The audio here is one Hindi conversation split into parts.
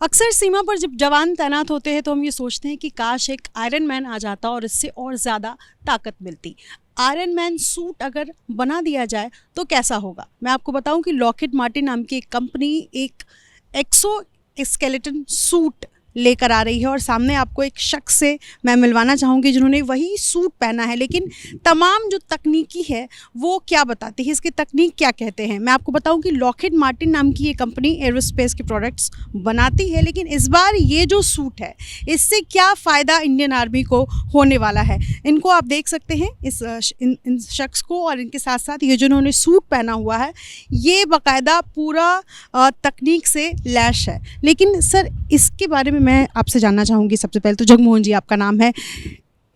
अक्सर सीमा पर जब जवान तैनात होते हैं तो हम ये सोचते हैं कि काश एक आयरन मैन आ जाता और इससे और ज़्यादा ताकत मिलती। आयरन मैन सूट अगर बना दिया जाए तो कैसा होगा। मैं आपको बताऊं कि लॉकहीड मार्टिन नाम की एक कंपनी एक एक्सो स्केलेटन सूट लेकर आ रही है और सामने आपको एक शख्स से मैं मिलवाना चाहूँगी जिन्होंने वही सूट पहना है, लेकिन तमाम जो तकनीकी है वो क्या बताती है, इसकी तकनीक क्या कहते हैं। मैं आपको बताऊं कि लॉकहीड मार्टिन नाम की ये कंपनी एरोस्पेस के प्रोडक्ट्स बनाती है, लेकिन इस बार ये जो सूट है इससे क्या फ़ायदा इंडियन आर्मी को होने वाला है। इनको आप देख सकते हैं, इन शख्स को, और इनके साथ साथ ये जिन्होंने सूट पहना हुआ है ये बाकायदा पूरा तकनीक से लैश है। लेकिन सर इसके बारे में मैं आपसे जानना चाहूँगी। सबसे पहले तो जगमोहन जी आपका नाम है,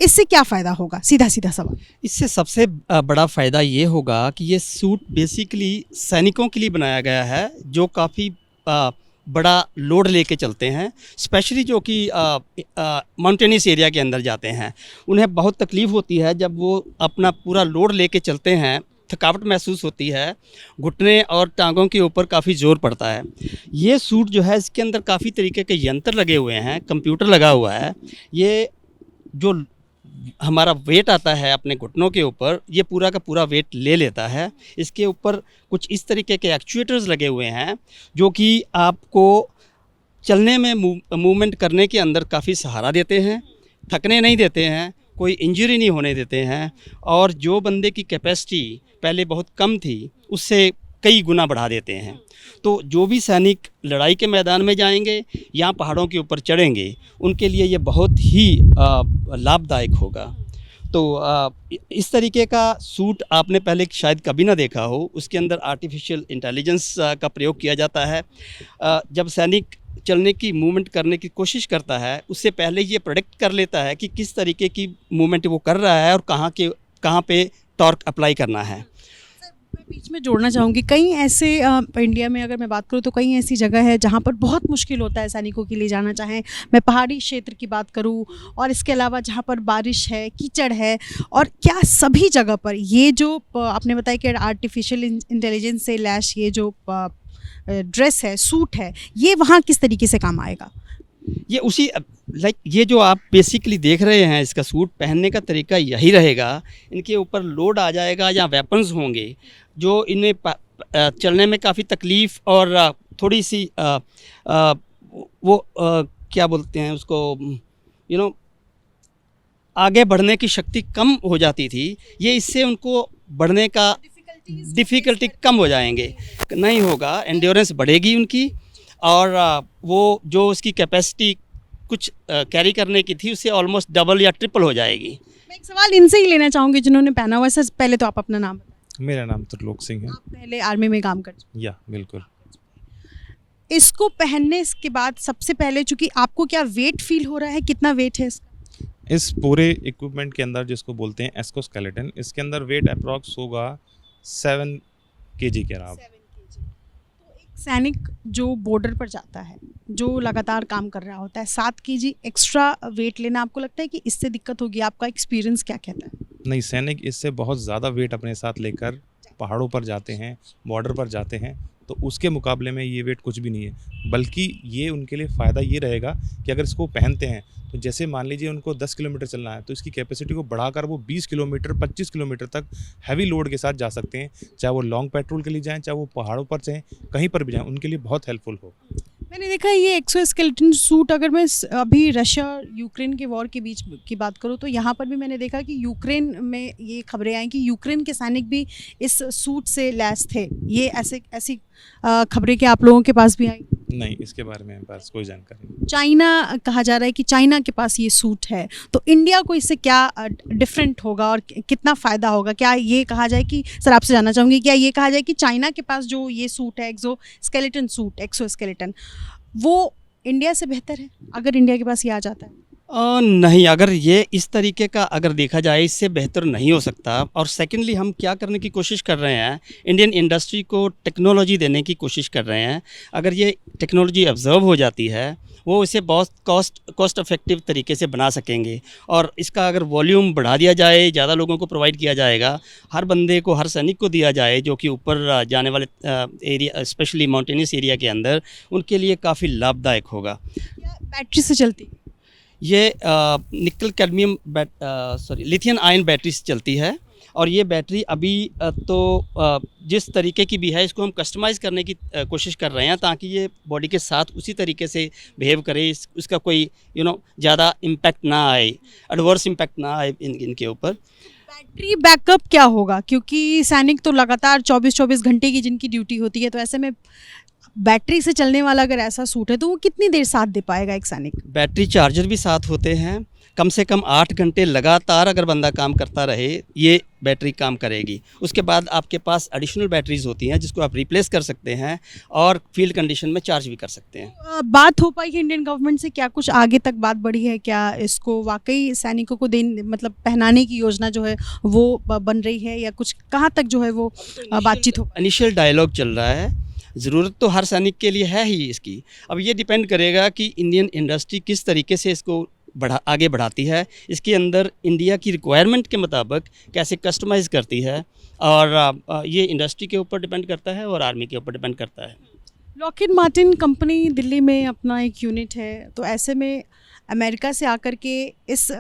इससे क्या फ़ायदा होगा, सीधा सीधा सवाल। इससे सबसे बड़ा फ़ायदा ये होगा कि ये सूट बेसिकली सैनिकों के लिए बनाया गया है जो काफ़ी बड़ा लोड लेके चलते हैं, स्पेशली जो कि माउंटेनियस एरिया के अंदर जाते हैं। उन्हें बहुत तकलीफ़ होती है जब वो अपना पूरा लोड लेके चलते हैं, थकावट महसूस होती है, घुटने और टांगों के ऊपर काफ़ी ज़ोर पड़ता है। ये सूट जो है इसके अंदर काफ़ी तरीके के यंत्र लगे हुए हैं, कंप्यूटर लगा हुआ है। ये जो हमारा वेट आता है अपने घुटनों के ऊपर, ये पूरा का पूरा वेट ले लेता है। इसके ऊपर कुछ इस तरीके के एक्चुएटर्स लगे हुए हैं जो कि आपको चलने में मूवमेंट करने के अंदर काफ़ी सहारा देते हैं, थकने नहीं देते हैं, कोई इंजरी नहीं होने देते हैं। और जो बंदे की कैपेसिटी पहले बहुत कम थी उससे कई गुना बढ़ा देते हैं। तो जो भी सैनिक लड़ाई के मैदान में जाएंगे या पहाड़ों के ऊपर चढ़ेंगे उनके लिए ये बहुत ही लाभदायक होगा। तो इस तरीके का सूट आपने पहले शायद कभी ना देखा हो। उसके अंदर आर्टिफिशियल इंटेलिजेंस का प्रयोग किया जाता है। जब सैनिक चलने की मूवमेंट करने की कोशिश करता है उससे पहले ये प्रेडिक्ट कर लेता है कि किस तरीके की मूवमेंट वो कर रहा है और कहाँ पे टॉर्क अप्लाई करना है। मैं बीच में जोड़ना चाहूँगी, कई ऐसे इंडिया में अगर मैं बात करूँ तो कई ऐसी जगह है जहाँ पर बहुत मुश्किल होता है सैनिकों के लिए जाना। चाहें मैं पहाड़ी क्षेत्र की बात करूँ और इसके अलावा जहाँ पर बारिश है, कीचड़ है, और क्या सभी जगह पर ये जो आपने बताया कि आर्टिफिशियल इंटेलिजेंस से लैश ये जो ड्रेस है, सूट है, ये वहाँ किस तरीके से काम आएगा। ये उसी ये जो आप बेसिकली देख रहे हैं, इसका सूट पहनने का तरीका यही रहेगा। इनके ऊपर लोड आ जाएगा या वेपन्स होंगे जो इन्हें चलने में काफ़ी तकलीफ़ और थोड़ी सी क्या बोलते हैं उसको, आगे बढ़ने की शक्ति कम हो जाती थी। ये इससे उनको बढ़ने का डिफ़िकल्टी कम हो जाएंगे, नहीं होगा, एंड्योरेंस बढ़ेगी उनकी। और वो जो उसकी कैपेसिटी कुछ कैरी करने की थी उससे ऑलमोस्ट डबल या ट्रिपल हो जाएगी। मैं एक सवाल इनसे ही लेना चाहूँगी जिन्होंने पहना हुआ है। सर पहले तो आप अपना नाम बताएं। मेरा नाम त्रिलोक सिंह है। आप पहले आर्मी में काम कर चुके? या बिल्कुल। इसको पहनने के बाद सबसे पहले चूँकि आपको क्या वेट फील हो रहा है, कितना वेट है इसका? इस पूरे इक्विपमेंट के अंदर जिसको बोलते हैं एक्सोस्केलेटन, इसके अंदर वेट अप्रॉक्स होगा 7 kg के अराउंड। सैनिक जो बॉर्डर पर जाता है, जो लगातार काम कर रहा होता है, 7 kg एक्स्ट्रा वेट लेना, आपको लगता है कि इससे दिक्कत होगी? आपका एक्सपीरियंस क्या कहता है? नहीं, सैनिक इससे बहुत ज़्यादा वेट अपने साथ लेकर पहाड़ों पर जाते हैं, बॉर्डर पर जाते हैं, तो उसके मुकाबले में ये वेट कुछ भी नहीं है। बल्कि ये उनके लिए फ़ायदा ये रहेगा कि अगर इसको पहनते हैं तो जैसे मान लीजिए उनको 10 किलोमीटर चलना है तो इसकी कैपेसिटी को बढ़ाकर वो 20 किलोमीटर 25 किलोमीटर तक हैवी लोड के साथ जा सकते हैं। चाहे वो लॉन्ग पेट्रोल के लिए जाएँ, चाहे वो पहाड़ों पर जाएँ, कहीं पर भी जाएँ, उनके लिए बहुत हेल्पफुल हो। मैंने देखा है ये एक्सोस्केलेटन सूट, अगर मैं अभी रशिया यूक्रेन के वॉर के बीच की बात करूँ तो यहाँ पर भी मैंने देखा कि यूक्रेन में ये खबरें आई कि यूक्रेन के सैनिक भी इस सूट से लैस थे। ये ऐसी खबरें क्या आप लोगों के पास भी आई? नहीं, इसके बारे में पास कोई जानकारी नहीं। चाइना कहा जा रहा है कि चाइना के पास ये सूट है, तो इंडिया को इससे क्या डिफरेंट होगा और कितना फ़ायदा होगा? क्या ये कहा जाए कि, सर आपसे जानना चाहूँगी, क्या ये कहा जाए कि चाइना के पास जो ये सूट है एक्सोस्केलेटन, वो इंडिया से बेहतर है अगर इंडिया के पास ये आ जाता है? नहीं, अगर ये इस तरीके का अगर देखा जाए, इससे बेहतर नहीं हो सकता। और सेकेंडली हम क्या करने की कोशिश कर रहे हैं, इंडियन इंडस्ट्री को टेक्नोलॉजी देने की कोशिश कर रहे हैं। अगर ये टेक्नोलॉजी ऑब्जर्व हो जाती है, वो इसे बहुत कॉस्ट इफेक्टिव तरीके से बना सकेंगे। और इसका अगर वॉल्यूम बढ़ा दिया जाए, ज़्यादा लोगों को प्रोवाइड किया जाएगा, हर बंदे को, हर सैनिक को दिया जाए जो कि ऊपर जाने वाले एरिया, स्पेशली माउंटेनियस एरिया के अंदर, उनके लिए काफ़ी लाभदायक होगा। क्या बैटरी से चलती? ये निकल कैडमियम लिथियम आयन बैटरी से चलती है। और ये बैटरी अभी जिस तरीके की भी है, इसको हम कस्टमाइज़ करने की कोशिश कर रहे हैं ताकि ये बॉडी के साथ उसी तरीके से बिहेव करे, उसका कोई ज़्यादा इम्पैक्ट ना आए, एडवर्स इम्पैक्ट ना आए इनके ऊपर। बैटरी बैकअप क्या होगा, क्योंकि सैनिक तो लगातार 24-24 घंटे की जिनकी ड्यूटी होती है, तो ऐसे में बैटरी से चलने वाला अगर ऐसा सूट है तो वो कितनी देर साथ दे पाएगा एक सैनिक? बैटरी चार्जर भी साथ होते हैं। कम से कम 8 घंटे लगातार अगर बंदा काम करता रहे, ये बैटरी काम करेगी। उसके बाद आपके पास एडिशनल बैटरीज होती हैं जिसको आप रिप्लेस कर सकते हैं और फील्ड कंडीशन में चार्ज भी कर सकते हैं। बात हो पाई है इंडियन गवर्नमेंट से, क्या कुछ आगे तक बात बढ़ी है? क्या इसको वाकई सैनिकों को मतलब पहनाने की योजना जो है वो बन रही है, या कुछ कहाँ तक जो है वो बातचीत हो? इनिशियल डायलॉग चल रहा है। ज़रूरत तो हर सैनिक के लिए है ही इसकी। अब ये डिपेंड करेगा कि इंडियन इंडस्ट्री किस तरीके से इसको आगे बढ़ाती है, इसके अंदर इंडिया की रिक्वायरमेंट के मुताबिक कैसे कस्टमाइज़ करती है। और ये इंडस्ट्री के ऊपर डिपेंड करता है और आर्मी के ऊपर डिपेंड करता है। लॉकहीड मार्टिन कंपनी दिल्ली में अपना एक यूनिट है, तो ऐसे में अमेरिका से आकर के इस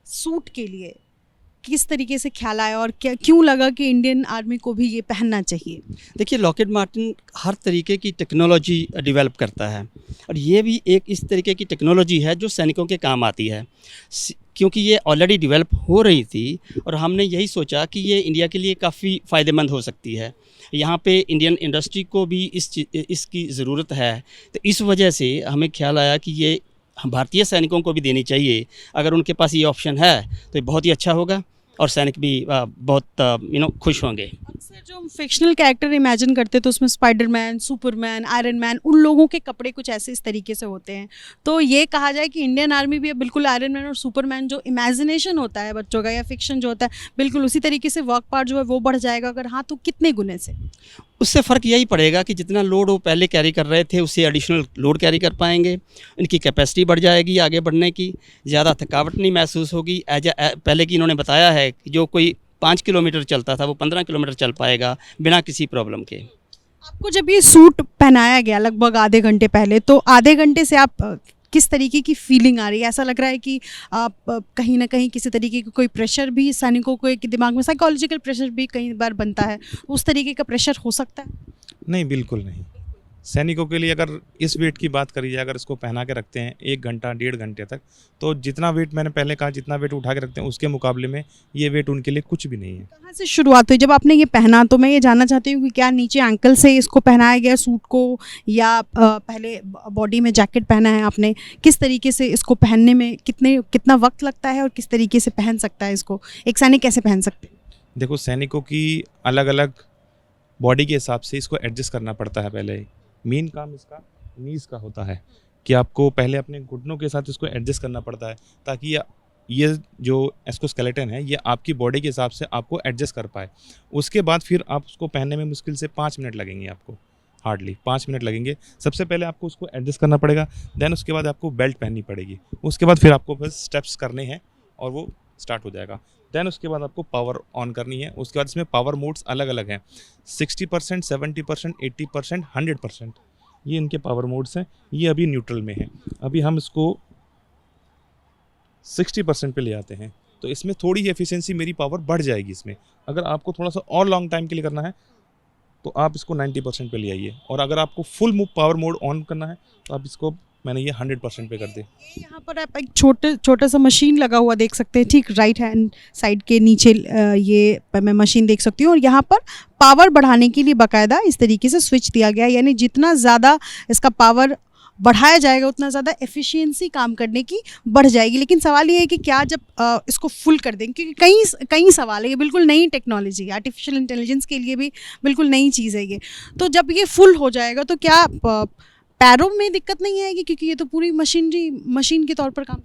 सूट के लिए किस तरीके से ख्याल आया और क्या क्यों लगा कि इंडियन आर्मी को भी ये पहनना चाहिए? देखिए, लॉकहीड मार्टिन हर तरीके की टेक्नोलॉजी डेवलप करता है और ये भी एक इस तरीके की टेक्नोलॉजी है जो सैनिकों के काम आती है, क्योंकि ये ऑलरेडी डेवलप हो रही थी और हमने यही सोचा कि ये इंडिया के लिए काफ़ी फ़ायदेमंद हो सकती है। यहाँ पे इंडियन इंडस्ट्री को भी इसकी ज़रूरत है, तो इस वजह से हमें ख्याल आया कि ये भारतीय सैनिकों को भी देनी चाहिए। अगर उनके पास ये ऑप्शन है तो ये बहुत ही अच्छा होगा और सैनिक भी बहुत खुश होंगे। अक्सर जो हम फिक्शनल कैरेक्टर इमेजिन करते हैं तो उसमें स्पाइडरमैन, सुपरमैन, आयरन मैन, उन लोगों के कपड़े कुछ ऐसे इस तरीके से होते हैं। तो ये कहा जाए कि इंडियन आर्मी भी बिल्कुल आयरन मैन और सुपरमैन जो इमेजिनेशन होता है बच्चों का या फिक्शन जो होता है, बिल्कुल उसी तरीके से वर्क पार्ट जो है वो बढ़ जाएगा। अगर हाँ तो कितने गुने से? उससे फ़र्क यही पड़ेगा कि जितना लोड वो पहले कैरी कर रहे थे उससे एडिशनल लोड कैरी कर पाएंगे, इनकी कैपेसिटी बढ़ जाएगी आगे बढ़ने की, ज़्यादा थकावट नहीं महसूस होगी। पहले की इन्होंने बताया है कि जो कोई 5 किलोमीटर चलता था वो 15 किलोमीटर चल पाएगा बिना किसी प्रॉब्लम के। आपको जब ये सूट पहनाया गया लगभग आधे घंटे पहले, तो आधे घंटे से आप किस तरीके की फीलिंग आ रही है? ऐसा लग रहा है कि आप कहीं ना कहीं किसी तरीके का कोई प्रेशर भी सैनिकों को एक दिमाग में साइकोलॉजिकल प्रेशर भी कई बार बनता है, उस तरीके का प्रेशर हो सकता है? नहीं, बिल्कुल नहीं। सैनिकों के लिए अगर इस वेट की बात करी जाए, अगर इसको पहना के रखते हैं 1 घंटा 1.5 घंटे तक, तो जितना वेट मैंने पहले कहा, जितना वेट उठा के रखते हैं उसके मुकाबले में ये वेट उनके लिए कुछ भी नहीं है। कहाँ से शुरुआत हुई जब आपने ये पहना? तो मैं ये जानना चाहती हूँ कि क्या नीचे एंकल से इसको पहनाया गया सूट को, या पहले बॉडी में जैकेट पहना है आपने? किस तरीके से इसको पहनने में कितना वक्त लगता है और किस तरीके से पहन सकता है इसको एक सैनिक? कैसे पहन सकते हैं? देखो, सैनिकों की अलग अलग बॉडी के हिसाब से इसको एडजस्ट करना पड़ता है। पहले मेन काम इसका नीज़ का होता है कि आपको पहले अपने घुटनों के साथ इसको एडजस्ट करना पड़ता है ताकि ये जो एक्सोस्केलेटन है ये आपकी बॉडी के हिसाब से आपको एडजस्ट कर पाए। उसके बाद फिर आप उसको पहनने में मुश्किल से 5 मिनट लगेंगे, आपको हार्डली 5 मिनट लगेंगे। सबसे पहले आपको उसको एडजस्ट करना पड़ेगा, देन उसके बाद आपको बेल्ट पहननी पड़ेगी, उसके बाद फिर आपको बस स्टेप्स करने हैं और वो स्टार्ट हो जाएगा। देन उसके बाद आपको पावर ऑन करनी है। उसके बाद इसमें पावर मोड्स अलग अलग हैं, 60%, 70%, 80%, 100%, ये इनके पावर मोड्स हैं। ये अभी न्यूट्रल में है, अभी हम इसको 60% पे ले आते हैं तो इसमें थोड़ी एफिशिएंसी, मेरी पावर बढ़ जाएगी इसमें। अगर आपको थोड़ा सा और लॉन्ग टाइम के लिए करना है तो आप इसको 90% पे ले आइए, और अगर आपको फुल पावर मोड ऑन करना है तो आप इसको, मैंने ये 100% पे कर दे। यहाँ पर आप एक छोटा सा मशीन लगा हुआ देख सकते हैं, ठीक राइट हैंड साइड के नीचे ये मैं मशीन देख सकती हूँ, और यहाँ पर पावर बढ़ाने के लिए बाकायदा इस तरीके से स्विच दिया गया है। यानी जितना ज़्यादा इसका पावर बढ़ाया जाएगा उतना ज़्यादा एफिशिएंसी काम करने की बढ़ जाएगी। लेकिन सवाल ये है कि क्या जब इसको फुल कर देंगे, क्योंकि कई सवाल है, ये बिल्कुल नई टेक्नोलॉजी, आर्टिफिशियल इंटेलिजेंस के लिए भी बिल्कुल नई चीज़ है ये। तो जब ये फुल हो जाएगा तो क्या पैरों में दिक्कत नहीं आएगी, क्योंकि ये तो पूरी मशीन के तौर पर काम?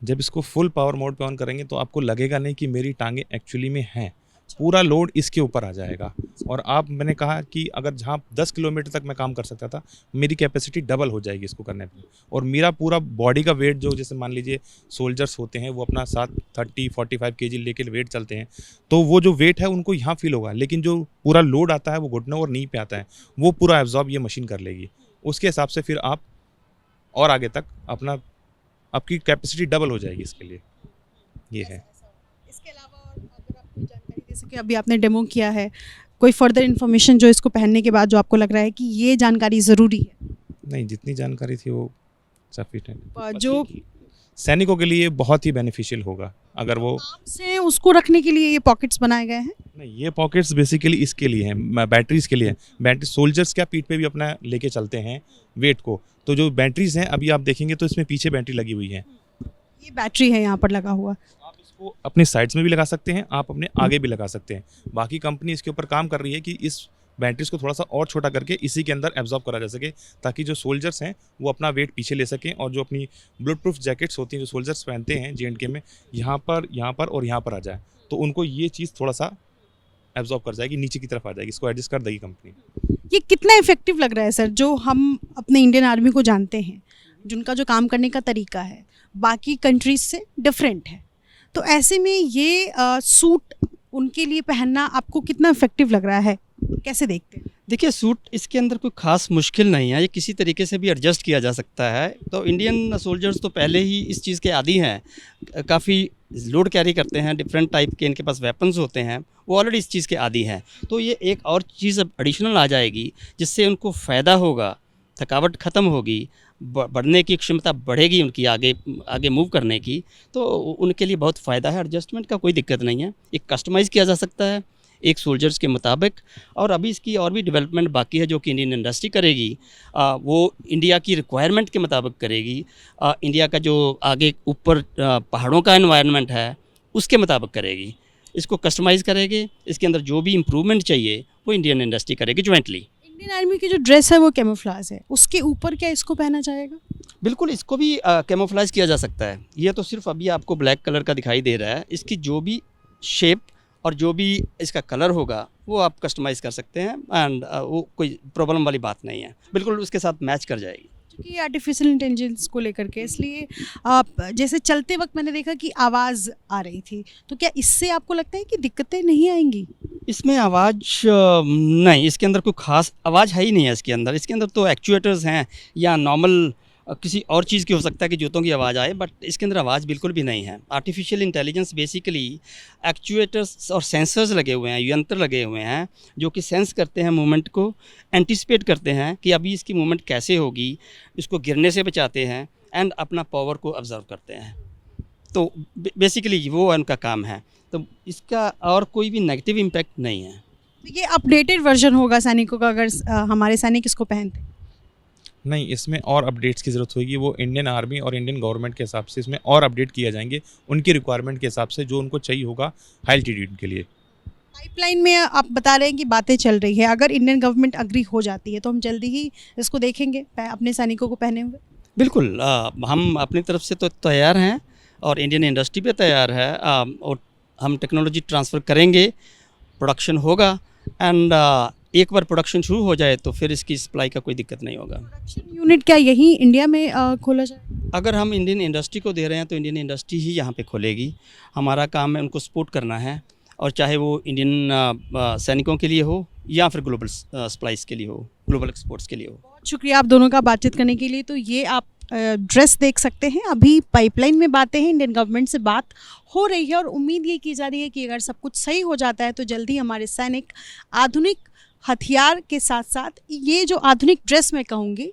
जब इसको फुल पावर मोड पे ऑन करेंगे तो आपको लगेगा नहीं कि मेरी टांगे एक्चुअली में हैं, पूरा लोड इसके ऊपर आ जाएगा। और मैंने कहा कि अगर जहाँ 10 किलोमीटर तक मैं काम कर सकता था, मेरी कैपेसिटी डबल हो जाएगी इसको करने पे। और मेरा पूरा बॉडी का वेट जो जैसे मान लीजिए सोल्जर्स होते हैं वो अपना 30-45 kg लेके वेट चलते हैं, तो वो जो वेट है उनको यहाँ फील होगा, लेकिन जो पूरा लोड आता है वो घुटनों और नी पे आता है, वो पूरा एब्जॉर्ब ये मशीन कर लेगी। उसके हिसाब से फिर आप और आगे तक आपकी कैपेसिटी डबल हो जाएगी इसके लिए, ये है। इसके अलावा और अगर आप कोई जानकारी, जैसे कि अभी आपने डेमो किया है, कोई फर्दर इन्फॉर्मेशन जो इसको पहनने के बाद जो आपको लग रहा है कि ये जानकारी ज़रूरी है? नहीं, जितनी जानकारी थी वो सफिशिएंट। जो सैनिकों के लिए बहुत ही बेनिफिशियल होगा अगर वो आराम से उसको रखने के लिए ये पॉकेट्स बनाए गए हैं। नहीं, ये पॉकेट्स बेसिकली इसके लिए हैं, बैटरीज के लिए हैं। बैटरी सोल्जर्स क्या पीठ पे भी अपना लेके चलते हैं वेट को, तो जो बैटरीज हैं अभी आप देखेंगे तो इसमें पीछे बैटरी लगी हुई है। ये बैटरी है यहाँ पर लगा हुआ। आप इसको अपने साइड्स में भी लगा सकते हैं, आप अपने आगे भी लगा सकते हैं। बाकी कंपनी इसके ऊपर काम कर रही है कि इस बैटरीज को थोड़ा सा और छोटा करके इसी के अंदर एब्जॉर्ब करा जा सके, ताकि जो सोल्जर्स हैं वो अपना वेट पीछे ले सकें, और जो अपनी ब्लड प्रूफ जैकेट्स होती हैं जो सोल्जर्स पहनते हैं J&K में, यहाँ पर और यहाँ पर आ जाए, तो उनको ये चीज़ थोड़ा सा एब्जॉर्ब कर जाएगी, नीचे की तरफ आ जाएगी, इसको एडजस्ट कर देगी कंपनी। ये कितना इफेक्टिव लग रहा है सर, जो हम अपने इंडियन आर्मी को जानते हैं, जिनका जो काम करने का तरीका है बाकी कंट्रीज से डिफरेंट है, तो ऐसे में ये सूट उनके लिए पहनना आपको कितना इफेक्टिव लग रहा है, कैसे देखते हैं? देखिए, सूट इसके अंदर कोई ख़ास मुश्किल नहीं है, ये किसी तरीके से भी एडजस्ट किया जा सकता है। तो इंडियन सोल्जर्स तो पहले ही इस चीज़ के आदी हैं, काफ़ी लोड कैरी करते हैं, डिफरेंट टाइप के इनके पास वेपन्स होते हैं, वो ऑलरेडी इस चीज़ के आदी हैं। तो ये एक और चीज़ अब एडिशनल आ जाएगी जिससे उनको फ़ायदा होगा, थकावट ख़त्म होगी, बढ़ने की क्षमता बढ़ेगी उनकी, आगे मूव करने की, तो उनके लिए बहुत फ़ायदा है। एडजस्टमेंट का कोई दिक्कत नहीं है, एक कस्टमाइज़ किया जा सकता है एक सोल्जर्स के मुताबिक। और अभी इसकी और भी डेवलपमेंट बाकी है जो कि इंडियन इंडस्ट्री करेगी, वो इंडिया की रिक्वायरमेंट के मुताबिक करेगी। इंडिया का जो आगे ऊपर पहाड़ों का एनवायरनमेंट है उसके मुताबिक करेगी, इसको कस्टमाइज़ करेगी, इसके अंदर जो भी इम्प्रूवमेंट चाहिए वो इंडियन इंडस्ट्री करेगी ज्वाइंटली। इंडियन आर्मी की जो ड्रेस है वो कैमोफ्लेज है, उसके ऊपर क्या इसको पहना जाएगा? बिल्कुल, इसको भी कैमोफ्लेज किया जा सकता है। ये तो सिर्फ अभी आपको ब्लैक कलर का दिखाई दे रहा है, इसकी जो भी शेप और जो भी इसका कलर होगा वो आप कस्टमाइज़ कर सकते हैं, एंड वो कोई प्रॉब्लम वाली बात नहीं है, बिल्कुल उसके साथ मैच कर जाएगी। क्योंकि आर्टिफिशियल इंटेलिजेंस को लेकर के, इसलिए आप जैसे चलते वक्त मैंने देखा कि आवाज़ आ रही थी, तो क्या इससे आपको लगता है कि दिक्कतें नहीं आएंगी? इसमें आवाज़ नहीं, इसके अंदर कोई ख़ास आवाज़ है ही नहीं है इसके अंदर तो एक्चुएटर्स हैं या नॉर्मल किसी और चीज़ की हो सकता है कि जूतों की आवाज़ आए, बट इसके अंदर आवाज़ बिल्कुल भी नहीं है। आर्टिफिशियल इंटेलिजेंस बेसिकली एक्चुएटर्स और सेंसर्स लगे हुए हैं, यंत्र लगे हुए हैं जो कि सेंस करते हैं मूवमेंट को, एंटिसिपेट करते हैं कि अभी इसकी मूवमेंट कैसे होगी, इसको गिरने से बचाते हैं एंड अपना पावर को ऑब्जर्व करते हैं। तो बेसिकली वो उनका काम है, तो इसका और कोई भी नेगेटिव इम्पैक्ट नहीं है। ये अपडेटेड वर्जन होगा सैनिकों का, अगर हमारे सैनिक इसको पहनते हैं? नहीं, इसमें और अपडेट्स की ज़रूरत होगी, वो इंडियन आर्मी और इंडियन गवर्नमेंट के हिसाब से इसमें और अपडेट किए जाएंगे, उनकी रिक्वायरमेंट के हिसाब से जो उनको चाहिए होगा हाई एल्टीट्यूड के लिए। पाइपलाइन में आप बता रहे हैं कि बातें चल रही है, अगर इंडियन गवर्नमेंट अग्री हो जाती है तो हम जल्दी ही इसको देखेंगे अपने सैनिकों को पहने हुए? बिल्कुल, हम अपनी तरफ से तो तैयार हैं और इंडियन इंडस्ट्री भी तैयार है, और हम टेक्नोलॉजी ट्रांसफ़र करेंगे, प्रोडक्शन होगा, एंड एक बार प्रोडक्शन शुरू हो जाए तो फिर इसकी सप्लाई का कोई दिक्कत नहीं होगा। प्रोडक्शन यूनिट क्या यहीं इंडिया में खोला जाए? अगर हम इंडियन इंडस्ट्री को दे रहे हैं तो इंडियन इंडस्ट्री ही यहाँ पे खोलेगी। हमारा काम है उनको सपोर्ट करना है, और चाहे वो इंडियन सैनिकों के लिए हो या फिर ग्लोबल सप्लाईज़ के लिए हो, ग्लोबल एक्सपोर्ट्स के लिए हो। बहुत शुक्रिया आप दोनों का बातचीत करने के लिए। तो ये आप ड्रेस देख सकते हैं, अभी पाइपलाइन में बातें हैं, इंडियन गवर्नमेंट से बात हो रही है और उम्मीद ये की जा रही है कि अगर सब कुछ सही हो जाता है तो जल्दी हमारे सैनिक आधुनिक हथियार के साथ साथ ये जो आधुनिक ड्रेस मैं कहूँगी,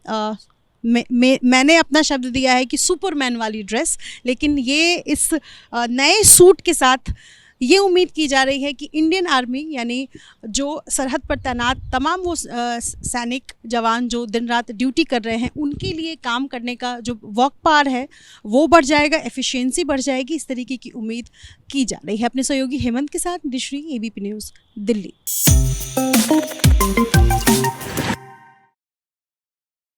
मैंने अपना शब्द दिया है कि सुपरमैन वाली ड्रेस, लेकिन ये इस नए सूट के साथ ये उम्मीद की जा रही है कि इंडियन आर्मी यानी जो सरहद पर तैनात तमाम वो सैनिक जवान जो दिन रात ड्यूटी कर रहे हैं, उनके लिए काम करने का जो वर्क पावर है वो बढ़ जाएगा, एफिशिएंसी बढ़ जाएगी, इस तरीके की उम्मीद की जा रही है। अपने सहयोगी हेमंत के साथ दिश्री, ABP न्यूज़, दिल्ली।